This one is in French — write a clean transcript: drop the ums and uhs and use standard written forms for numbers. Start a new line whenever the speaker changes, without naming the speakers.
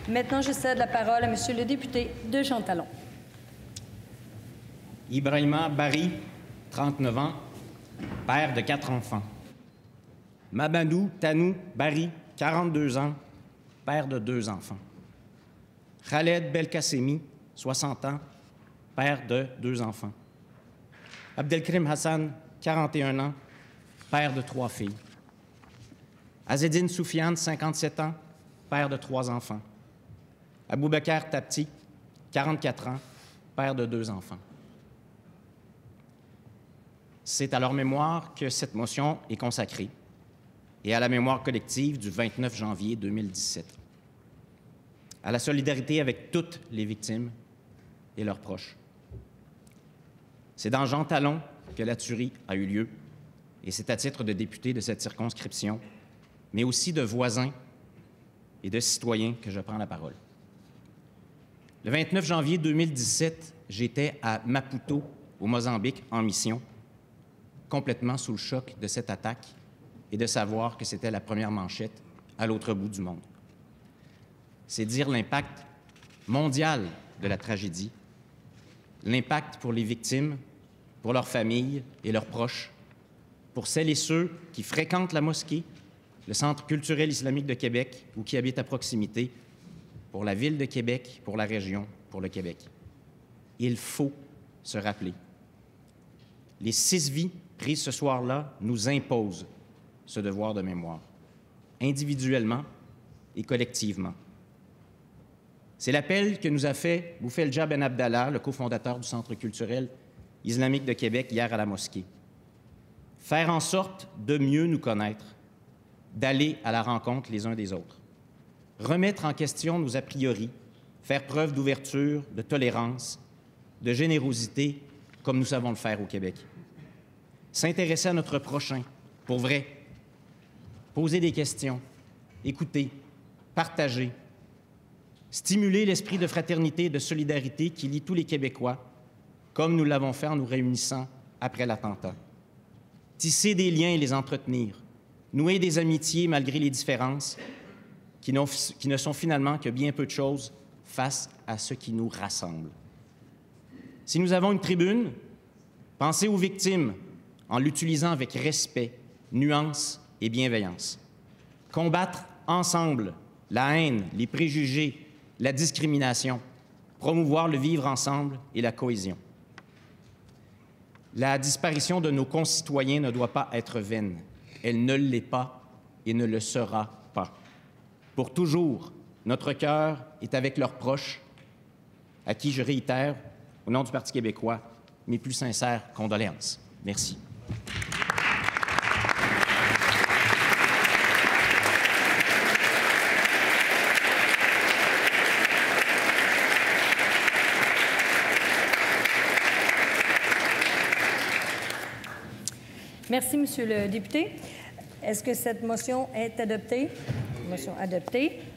Maintenant, je cède la parole à Monsieur le député de Jean-Talon.
Ibrahima Bari, 39 ans, père de 4 enfants. Mamadou Tanou Bari, 42 ans, père de 2 enfants. Khaled Belkacemi, 60 ans, père de 2 enfants. Abdelkrim Hassan, 41 ans, père de 3 filles. Azedine Soufiane, 57 ans, père de 3 enfants. Aboubakar Tapti, 44 ans, père de 2 enfants. C'est à leur mémoire que cette motion est consacrée et à la mémoire collective du 29 janvier 2017. À la solidarité avec toutes les victimes et leurs proches. C'est dans Jean-Talon que la tuerie a eu lieu et c'est à titre de député de cette circonscription, mais aussi de voisins et de citoyens que je prends la parole. Le 29 janvier 2017, j'étais à Maputo, au Mozambique, en mission, complètement sous le choc de cette attaque et de savoir que c'était la première manchette à l'autre bout du monde. C'est dire l'impact mondial de la tragédie, l'impact pour les victimes, pour leurs familles et leurs proches, pour celles et ceux qui fréquentent la mosquée, le Centre culturel islamique de Québec ou qui habitent à proximité, pour la Ville de Québec, pour la région, pour le Québec. Il faut se rappeler. Les 6 vies prises ce soir-là nous imposent ce devoir de mémoire, individuellement et collectivement. C'est l'appel que nous a fait Boufelja Ben Abdallah, le cofondateur du Centre culturel islamique de Québec, hier à la mosquée. Faire en sorte de mieux nous connaître, d'aller à la rencontre les uns des autres. Remettre en question nos a priori, faire preuve d'ouverture, de tolérance, de générosité, comme nous savons le faire au Québec. S'intéresser à notre prochain, pour vrai. Poser des questions, écouter, partager, stimuler l'esprit de fraternité et de solidarité qui lie tous les Québécois, comme nous l'avons fait en nous réunissant après l'attentat. Tisser des liens et les entretenir, nouer des amitiés malgré les différences, qui ne sont finalement que bien peu de choses face à ce qui nous rassemble. Si nous avons une tribune, pensez aux victimes en l'utilisant avec respect, nuance et bienveillance. Combattre ensemble la haine, les préjugés, la discrimination, promouvoir le vivre ensemble et la cohésion. La disparition de nos concitoyens ne doit pas être vaine. Elle ne l'est pas et ne le sera pas. Pour toujours, notre cœur est avec leurs proches, à qui je réitère, au nom du Parti québécois, mes plus sincères condoléances. Merci.
Merci, Monsieur le député. Est-ce que cette motion est adoptée? Motion adoptée.